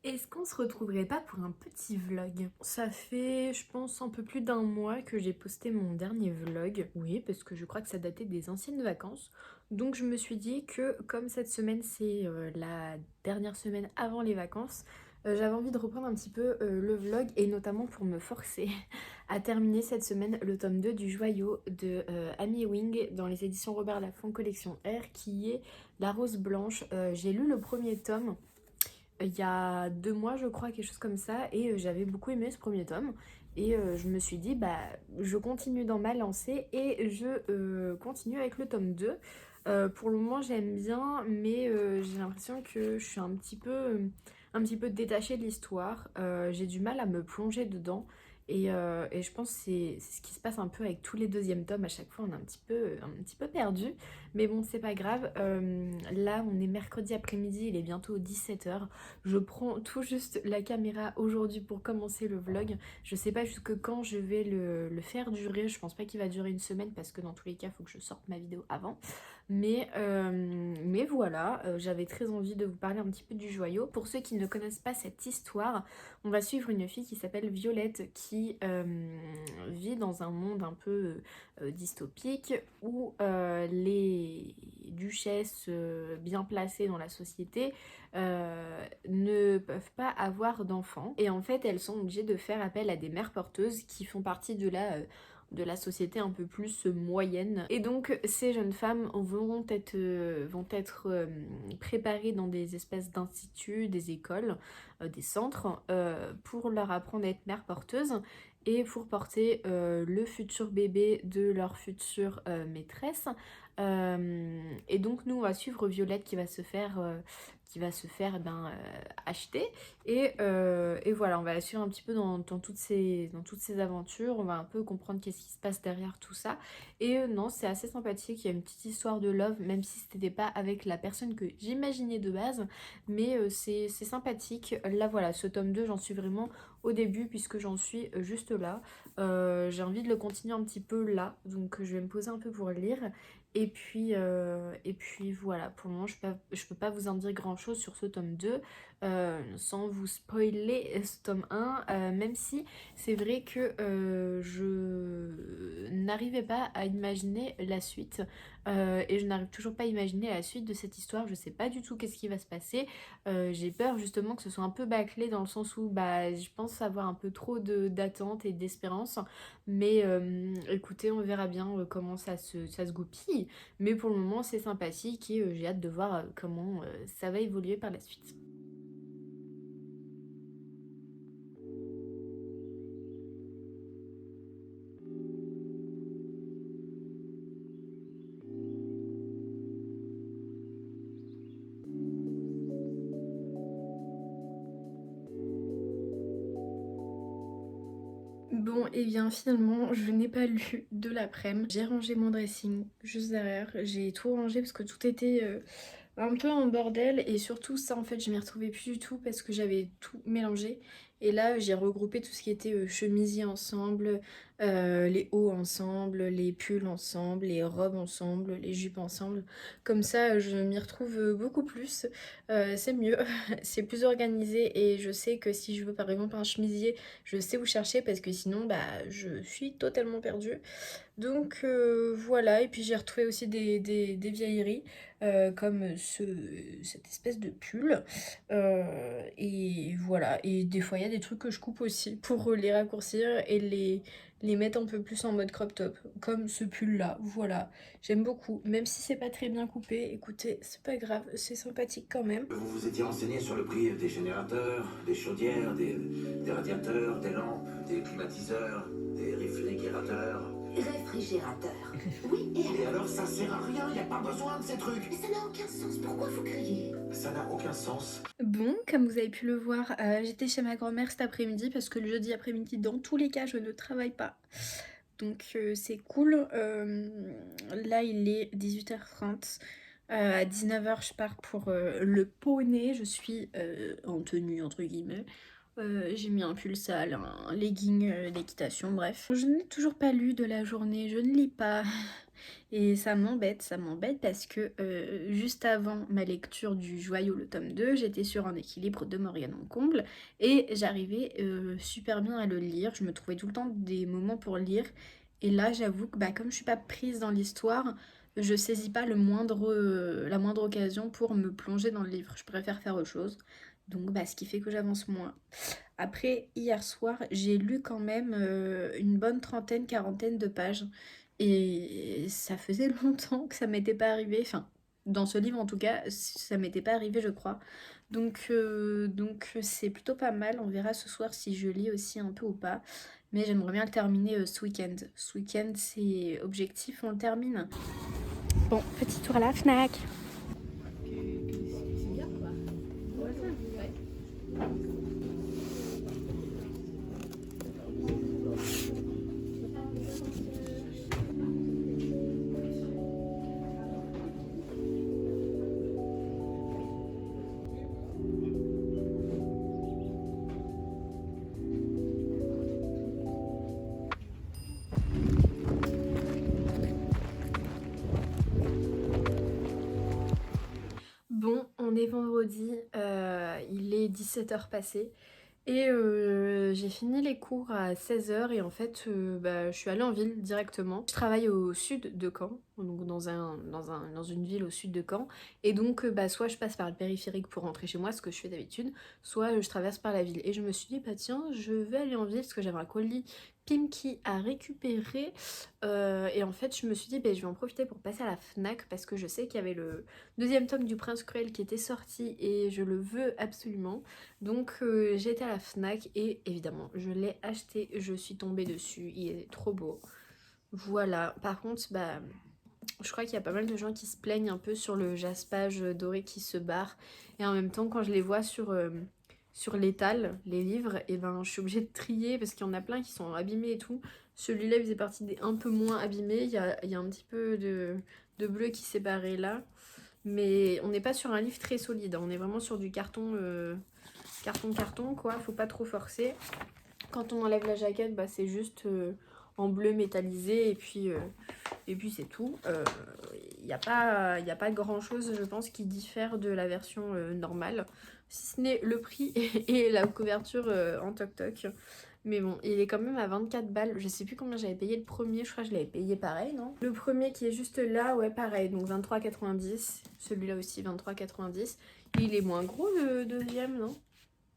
Est-ce qu'on se retrouverait pas pour un petit vlog? Ça fait, je pense, un peu plus d'un mois que j'ai posté mon dernier vlog. Oui, parce que je crois que ça datait des anciennes vacances. Donc je me suis dit que comme cette semaine, c'est la dernière semaine avant les vacances, j'avais envie de reprendre un petit peu le vlog et notamment pour me forcer à terminer cette semaine le tome 2 du Joyau de Amy Wing dans les éditions Robert Laffont Collection R qui est La Rose Blanche. J'ai lu le premier tome il y a 2 mois je crois, quelque chose comme ça, et j'avais beaucoup aimé ce premier tome et je me suis dit bah je continue dans ma lancée et je continue avec le tome 2. Pour le moment j'aime bien mais j'ai l'impression que je suis un petit peu détachée de l'histoire. J'ai du mal à me plonger dedans et je pense que c'est ce qui se passe un peu avec tous les deuxièmes tomes. À chaque fois on est un petit peu perdu, mais bon c'est pas grave. Là on est mercredi après-midi, il est bientôt 17h. Je prends tout juste la caméra aujourd'hui pour commencer le vlog. Je sais pas jusque quand je vais le faire durer. Je pense pas qu'il va durer une semaine parce que dans tous les cas, il faut que je sorte ma vidéo avant. Mais voilà, j'avais très envie de vous parler un petit peu du joyau. Pour ceux qui ne connaissent pas cette histoire, on va suivre une fille qui s'appelle Violette qui vit dans un monde un peu dystopique où les duchesses bien placées dans la société ne peuvent pas avoir d'enfants. Et en fait, elles sont obligées de faire appel à des mères porteuses qui font partie de la société un peu plus moyenne. Et donc ces jeunes femmes vont être préparées dans des espèces d'instituts, des écoles, des centres, pour leur apprendre à être mères porteuses et pour porter le futur bébé de leur future maîtresse. Et donc nous on va suivre Violette qui va se faire acheter et voilà, on va la suivre un petit peu dans toutes ces aventures. On va un peu comprendre qu'est-ce qui se passe derrière tout ça et non, c'est assez sympathique. Il y a une petite histoire de love, même si c'était pas avec la personne que j'imaginais de base, mais c'est sympathique. Là voilà, ce tome 2 j'en suis vraiment au début puisque j'en suis juste là. J'ai envie de le continuer un petit peu là, donc je vais me poser un peu pour lire. Et puis voilà, pour le moment je peux pas vous en dire grand chose sur ce tome 2 sans vous spoiler ce tome 1, même si c'est vrai que je n'arrivais pas à imaginer la suite et je n'arrive toujours pas à imaginer la suite de cette histoire. Je sais pas du tout qu'est-ce qui va se passer. J'ai peur justement que ce soit un peu bâclé dans le sens où bah, je pense avoir un peu trop d'attentes et d'espérance. Mais écoutez, on verra bien comment ça se goupille. Mais pour le moment, c'est sympathique et j'ai hâte de voir comment ça va évoluer par la suite. Bon, et bien finalement, je n'ai pas lu de l'après-midi. J'ai rangé mon dressing juste derrière. J'ai tout rangé parce que tout était un peu en bordel et surtout ça en fait je m'y retrouvais plus du tout parce que j'avais tout mélangé et là j'ai regroupé tout ce qui était chemisier ensemble, les hauts ensemble, les pulls ensemble, les robes ensemble, les jupes ensemble, comme ça je m'y retrouve beaucoup plus. C'est mieux, c'est plus organisé et je sais que si je veux par exemple un chemisier je sais où chercher parce que sinon bah je suis totalement perdue. Donc voilà, et puis j'ai retrouvé aussi des vieilleries comme cette espèce de pull. Et voilà, et des fois il y a des trucs que je coupe aussi pour les raccourcir et les mettre un peu plus en mode crop top, comme ce pull là, voilà. J'aime beaucoup, même si c'est pas très bien coupé, écoutez, c'est pas grave, c'est sympathique quand même. Vous vous étiez renseigné sur le prix des générateurs, des chaudières, des radiateurs, des lampes, des climatiseurs, des réfrigérateurs. Réfrigérateur. Oui, et Et alors? alors ça sert à rien, y a pas besoin de ces trucs. Mais ça n'a aucun sens. Pourquoi vous criez? Ça n'a aucun sens. Bon, comme vous avez pu le voir, j'étais chez ma grand-mère cet après-midi parce que le jeudi après-midi, dans tous les cas, je ne travaille pas. Donc c'est cool. Là, il est 18h30. À 19h, je pars pour le poney. Je suis en tenue, entre guillemets. J'ai mis un pull sale, un legging d'équitation, bref. Je n'ai toujours pas lu de la journée, je ne lis pas. Et ça m'embête parce que juste avant ma lecture du Joyau, le tome 2, j'étais sur Un équilibre de Morgane Comble et j'arrivais super bien à le lire. Je me trouvais tout le temps des moments pour lire. Et là, j'avoue que bah, comme je suis pas prise dans l'histoire, je saisis pas la moindre occasion pour me plonger dans le livre. Je préfère faire autre chose. Donc, bah, ce qui fait que j'avance moins. Après, hier soir, j'ai lu quand même une bonne trentaine, quarantaine de pages. Et ça faisait longtemps que ça m'était pas arrivé. Enfin, dans ce livre en tout cas, ça m'était pas arrivé, je crois. Donc c'est plutôt pas mal. On verra ce soir si je lis aussi un peu ou pas. Mais j'aimerais bien le terminer ce week-end. Ce week-end, c'est objectif, on le termine. Bon, petit tour à la Fnac. Bon, on est vendredi, il est 17h passé et j'ai fini les cours à 16h et en fait bah, je suis allée en ville directement. Je travaille au sud de Caen, donc dans une ville au sud de Caen et donc bah, soit je passe par le périphérique pour rentrer chez moi, ce que je fais d'habitude, soit je traverse par la ville. Et je me suis dit bah tiens, je vais aller en ville parce que j'avais un colis Pimki à récupérer et en fait je me suis dit bah, je vais en profiter pour passer à la Fnac parce que je sais qu'il y avait le deuxième tome du Prince Cruel qui était sorti et je le veux absolument. Donc j'ai été à la Fnac et évidemment je l'ai acheté, je suis tombée dessus, il est trop beau. Voilà, par contre bah je crois qu'il y a pas mal de gens qui se plaignent un peu sur le jaspage doré qui se barre et en même temps quand je les vois sur l'étal, les livres, et ben je suis obligée de trier parce qu'il y en a plein qui sont abîmés et tout. Celui-là il faisait partie des un peu moins abîmés, il y a un petit peu de bleu qui s'est barré là. Mais on n'est pas sur un livre très solide, hein. On est vraiment sur du carton quoi, faut pas trop forcer. Quand on enlève la jaquette, bah, c'est juste en bleu métallisé et puis c'est tout. Il n'y a pas grand chose je pense qui diffère de la version normale, si ce n'est le prix et la couverture en toc-toc. Mais bon, il est quand même à 24 balles. Je sais plus combien j'avais payé le premier, je crois que je l'avais payé pareil, non? Le premier qui est juste là, ouais, pareil, donc 23,90. Celui-là aussi, 23,90. Il est moins gros le deuxième, non?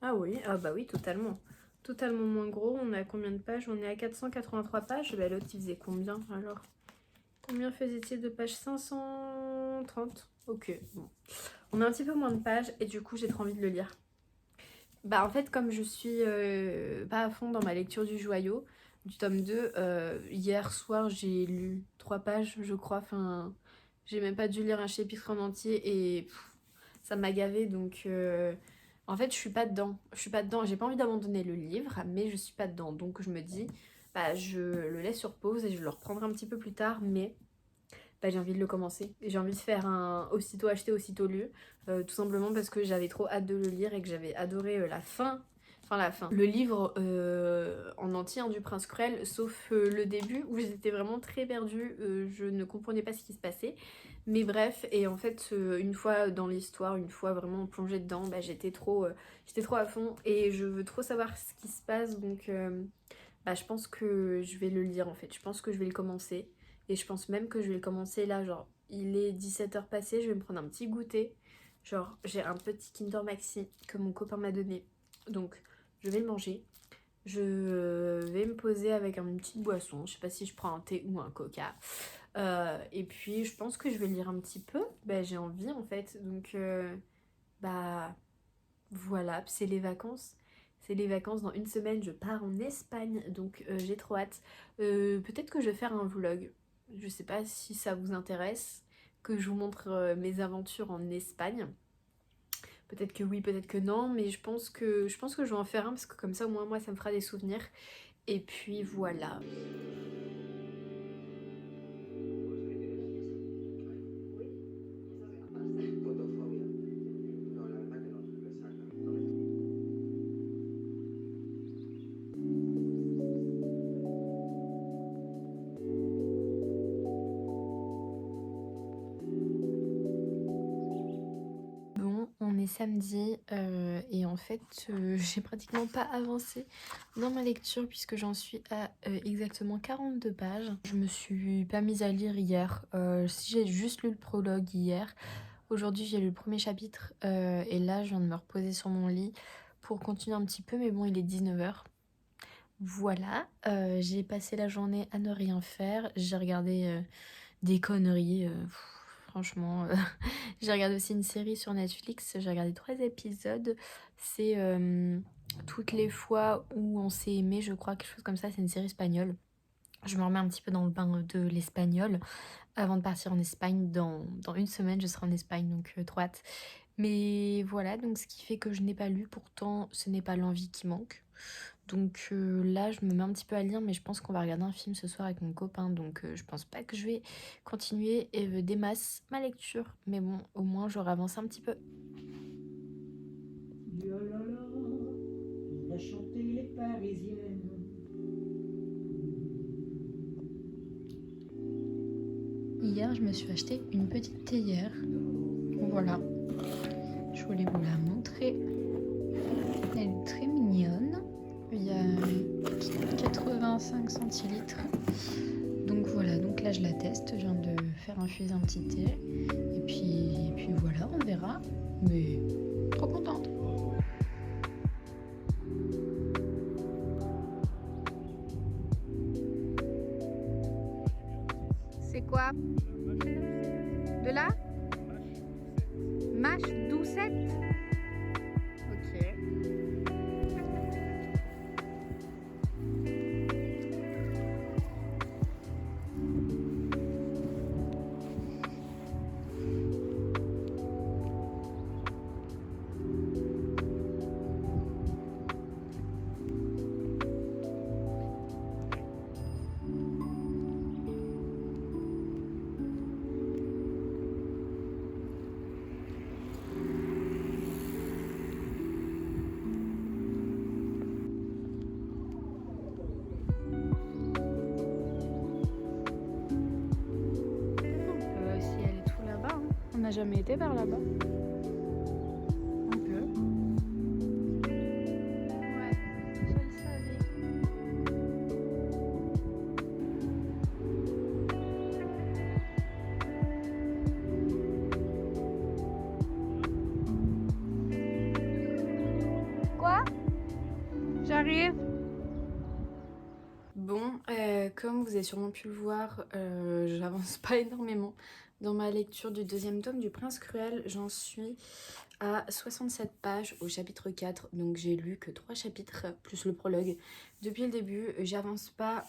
Ah oui, ah bah oui, totalement. Totalement moins gros. On est à combien de pages? On est à 483 pages. Bah l'autre, il faisait combien alors? Combien faisait-il de pages? 530. Ok, bon. On a un petit peu moins de pages et du coup, j'ai trop envie de le lire. Bah en fait comme je suis pas à fond dans ma lecture du Joyau, du tome 2, hier soir j'ai lu 3 pages je crois, enfin j'ai même pas dû lire un chapitre en entier et ça m'a gavé donc en fait je suis pas dedans, j'ai pas envie d'abandonner le livre mais je suis pas dedans donc je me dis bah je le laisse sur pause et je le reprendrai un petit peu plus tard mais bah, j'ai envie de le commencer. J'ai envie de faire un aussitôt acheté, aussitôt lu. Tout simplement parce que j'avais trop hâte de le lire et que j'avais adoré la fin. Enfin la fin. Le livre en entier hein, du Prince Cruel, sauf le début où j'étais vraiment très perdue. Je ne comprenais pas ce qui se passait. Mais bref, et en fait, une fois dans l'histoire, une fois vraiment plongée dedans, bah, j'étais trop à fond et je veux trop savoir ce qui se passe. Donc bah, je pense que je vais le lire en fait. Je pense que je vais le commencer. Et je pense même que je vais le commencer là, genre il est 17h passé, je vais me prendre un petit goûter. Genre j'ai un petit Kinder Maxi que mon copain m'a donné. Donc je vais le manger. Je vais me poser avec une petite boisson. Je sais pas si je prends un thé ou un coca. Et puis je pense que je vais lire un petit peu. Bah j'ai envie en fait. Donc bah voilà, c'est les vacances. C'est les vacances, dans une semaine je pars en Espagne, donc j'ai trop hâte. Peut-être que je vais faire un vlog, je sais pas si ça vous intéresse, que je vous montre mes aventures en Espagne. Peut-être que oui, peut-être que non, mais je pense que je vais en faire un parce que comme ça au moins moi ça me fera des souvenirs. Et puis voilà. samedi et en fait j'ai pratiquement pas avancé dans ma lecture puisque j'en suis à exactement 42 pages. Je me suis pas mise à lire hier, si j'ai juste lu le prologue hier. Aujourd'hui j'ai lu le premier chapitre et là je viens de me reposer sur mon lit pour continuer un petit peu, mais bon il est 19h. Voilà, j'ai passé la journée à ne rien faire, j'ai regardé des conneries, franchement. J'ai regardé aussi une série sur Netflix, j'ai regardé 3 épisodes. C'est toutes les fois où on s'est aimé, je crois, quelque chose comme ça, c'est une série espagnole. Je me remets un petit peu dans le bain de l'espagnol avant de partir en Espagne. Dans une semaine, je serai en Espagne, donc trop hâte. Mais voilà, donc ce qui fait que je n'ai pas lu, pourtant ce n'est pas l'envie qui manque. Donc là, je me mets un petit peu à lire, mais je pense qu'on va regarder un film ce soir avec mon copain. Donc je pense pas que je vais continuer et des masses ma lecture. Mais bon, au moins j'aurai avancé un petit peu. Il a chanté les Parisiennes. Hier, je me suis acheté une petite théière. Voilà. Je voulais vous la montrer. Elle est très mignonne. Il y a 85 centilitres. Donc voilà, donc là je la teste. Je viens de faire infuser un petit thé. Et puis voilà, on verra. Mais trop contente. C'est quoi? De là? Mâche doucette? Ok. Si elle est tout là-bas, hein. On n'a jamais été vers là-bas. Un peu. Ouais, je le savais. Quoi? J'arrive. Bon, comme vous avez sûrement pu le voir, j'avance pas énormément dans ma lecture du deuxième tome du Prince Cruel. J'en suis à 67 pages au chapitre 4, donc j'ai lu que 3 chapitres plus le prologue. Depuis le début, j'avance pas,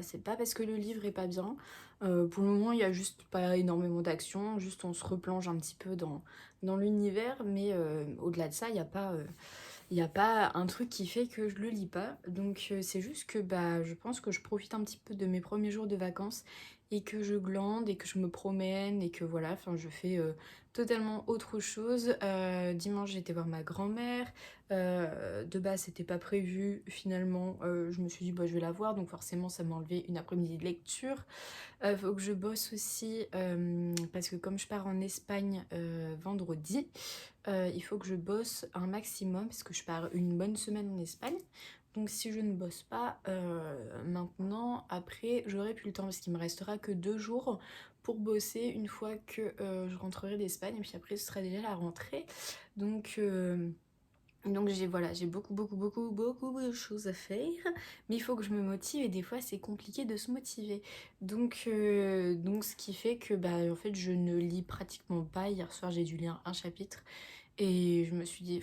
c'est pas parce que le livre est pas bien. Pour le moment, il y a juste pas énormément d'action, juste on se replonge un petit peu dans l'univers, mais au-delà de ça, il n'y a pas... Il n'y a pas un truc qui fait que je le lis pas. Donc c'est juste que je pense que je profite un petit peu de mes premiers jours de vacances et que je glande et que je me promène et que voilà, enfin je fais totalement autre chose. Dimanche j'ai été voir ma grand-mère. De base c'était pas prévu. Finalement je me suis dit je vais la voir, donc forcément ça m'a enlevé une après-midi de lecture. Faut que je bosse aussi parce que comme je pars en Espagne vendredi, il faut que je bosse un maximum parce que je pars une bonne semaine en Espagne. Donc si je ne bosse pas maintenant, après j'aurai plus le temps parce qu'il me restera que 2 jours pour bosser une fois que je rentrerai d'Espagne, et puis après ce sera déjà la rentrée. Donc j'ai beaucoup de choses à faire, mais il faut que je me motive et des fois c'est compliqué de se motiver. Donc ce qui fait que en fait je ne lis pratiquement pas. Hier soir j'ai dû lire un chapitre et je me suis dit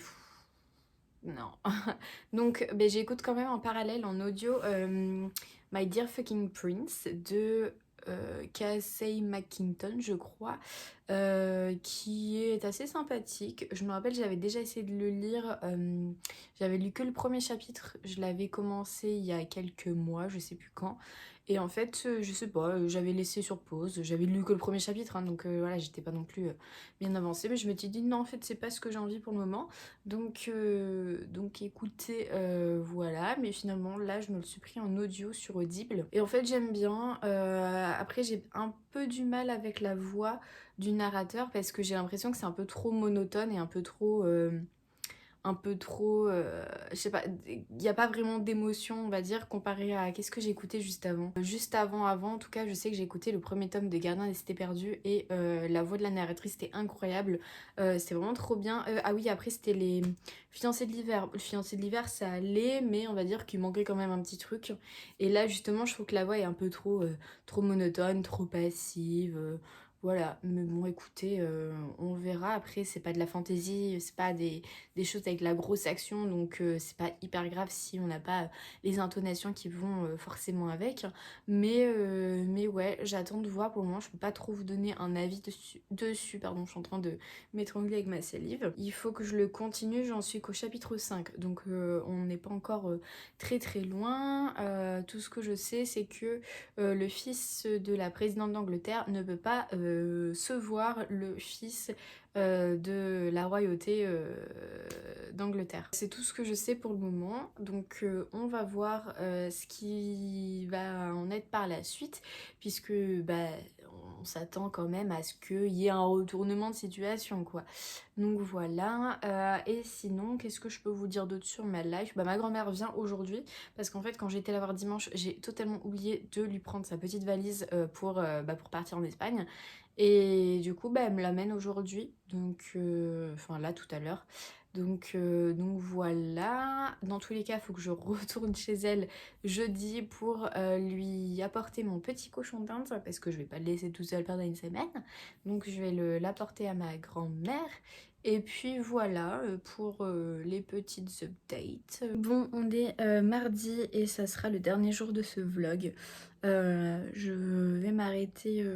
non. Donc j'écoute quand même en parallèle en audio My Dear Fucking Prince de Casey McKinnon, je crois, qui est assez sympathique. Je me rappelle, j'avais déjà essayé de le lire, j'avais lu que le premier chapitre, je l'avais commencé il y a quelques mois, je sais plus quand, Et en fait, je sais pas, j'avais laissé sur pause, j'avais lu que le premier chapitre, hein, donc voilà, j'étais pas non plus bien avancée, mais je m'étais dit non, en fait, c'est pas ce que j'ai envie pour le moment. Donc écoutez, voilà, mais finalement, là, je me le suis pris en audio sur Audible. Et en fait, j'aime bien. Après, j'ai un peu du mal avec la voix du narrateur parce que j'ai l'impression que c'est un peu trop monotone et je sais pas, il n'y a pas vraiment d'émotion, on va dire, comparé à qu'est-ce que j'ai écouté juste avant. Juste avant, en tout cas, je sais que j'ai écouté le premier tome des Gardiens des Cités Perdues et la voix de la narratrice était incroyable. C'était vraiment trop bien. Ah oui, après, c'était les Fiancés de l'hiver. Le Fiancé de l'hiver, ça allait, mais on va dire qu'il manquait quand même un petit truc. Et là, justement, je trouve que la voix est un peu trop monotone, trop passive. Voilà, mais bon écoutez, on verra. Après c'est pas de la fantaisie, c'est pas des choses avec la grosse action, donc c'est pas hyper grave si on n'a pas les intonations qui vont forcément avec. Mais ouais, j'attends de voir. Pour le moment je peux pas trop vous donner un avis dessus, pardon, je suis en train de m'étrangler avec ma salive. Il faut que je le continue, j'en suis qu'au chapitre 5, donc on n'est pas encore très très loin. Tout ce que je sais c'est que le fils de la présidente d'Angleterre ne peut pas se voir le fils de la royauté d'Angleterre. C'est tout ce que je sais pour le moment, donc on va voir ce qui va en être par la suite, puisque bah, on s'attend quand même à ce qu'il y ait un retournement de situation, quoi. Donc voilà, et sinon, qu'est-ce que je peux vous dire d'autre sur ma life? Bah ma grand-mère vient aujourd'hui, parce qu'en fait, quand j'ai été la voir dimanche, j'ai totalement oublié de lui prendre sa petite valise pour partir en Espagne. Et du coup, bah, elle me l'amène aujourd'hui, donc, enfin là, tout à l'heure. Donc voilà, dans tous les cas, il faut que je retourne chez elle jeudi pour lui apporter mon petit cochon d'Inde, parce que je vais pas le laisser tout seul pendant une semaine. Donc je vais l'apporter à ma grand-mère. Et puis voilà pour les petites updates. Bon, on est mardi et ça sera le dernier jour de ce vlog. Je vais m'arrêter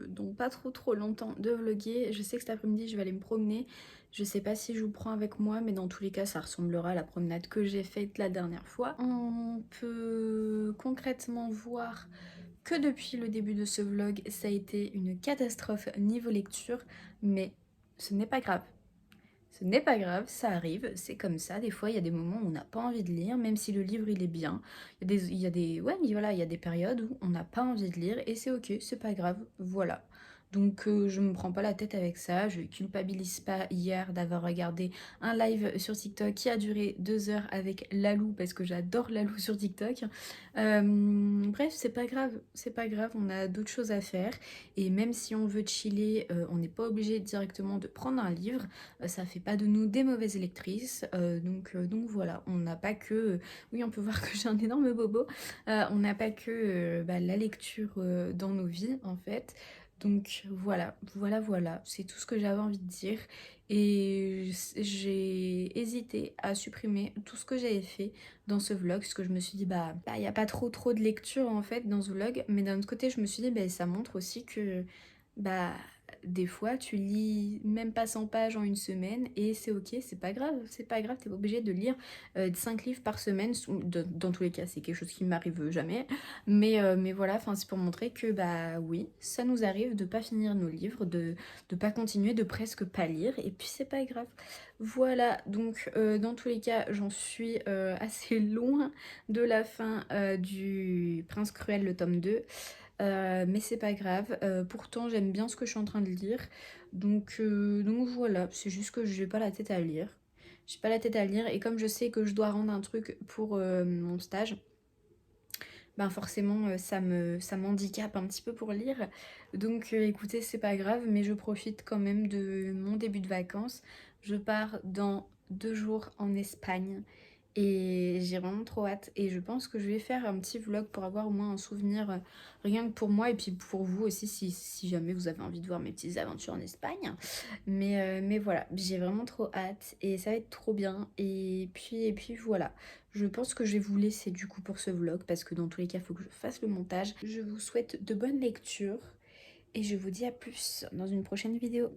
donc pas trop longtemps de vlogger. Je sais que cet après-midi je vais aller me promener. Je sais pas si je vous prends avec moi, mais dans tous les cas ça ressemblera à la promenade que j'ai faite la dernière fois. On peut concrètement voir que depuis le début de ce vlog ça a été une catastrophe niveau lecture, mais ce n'est pas grave. Ce n'est pas grave, ça arrive, c'est comme ça. Des fois, il y a des moments où on n'a pas envie de lire, même si le livre il est bien. Ouais, mais voilà, il y a des périodes où on n'a pas envie de lire et c'est ok, c'est pas grave, voilà. Donc je me prends pas la tête avec ça, je culpabilise pas hier d'avoir regardé un live sur TikTok qui a duré 2 heures avec Lalou parce que j'adore Lalou sur TikTok. Bref, c'est pas grave, on a d'autres choses à faire et même si on veut chiller, on n'est pas obligé directement de prendre un livre, ça fait pas de nous des mauvaises lectrices, donc voilà, on n'a pas que, oui on peut voir que j'ai un énorme bobo, on n'a pas que la lecture dans nos vies en fait. Donc voilà, c'est tout ce que j'avais envie de dire et j'ai hésité à supprimer tout ce que j'avais fait dans ce vlog parce que je me suis dit bah il n'y a pas trop de lecture en fait dans ce vlog, mais d'un autre côté je me suis dit bah ça montre aussi que bah des fois tu lis même pas 100 pages en une semaine et c'est ok, c'est pas grave, t'es pas obligé de lire 5 livres par semaine, dans tous les cas c'est quelque chose qui m'arrive jamais, mais voilà, c'est pour montrer que bah oui, ça nous arrive de pas finir nos livres, de pas continuer, de presque pas lire, et puis c'est pas grave. Voilà, donc dans tous les cas j'en suis assez loin de la fin du Prince Cruel le tome 2. Mais c'est pas grave, pourtant j'aime bien ce que je suis en train de lire, donc voilà, c'est juste que j'ai pas la tête à lire. J'ai pas la tête à lire et comme je sais que je dois rendre un truc pour mon stage, ben forcément ça m'handicape un petit peu pour lire. Donc écoutez, c'est pas grave, mais je profite quand même de mon début de vacances. Je pars dans 2 jours en Espagne. Et j'ai vraiment trop hâte et je pense que je vais faire un petit vlog pour avoir au moins un souvenir rien que pour moi et puis pour vous aussi si jamais vous avez envie de voir mes petites aventures en Espagne. Mais voilà, j'ai vraiment trop hâte et ça va être trop bien. Et puis voilà, je pense que je vais vous laisser du coup pour ce vlog parce que dans tous les cas il faut que je fasse le montage. Je vous souhaite de bonnes lectures et je vous dis à plus dans une prochaine vidéo.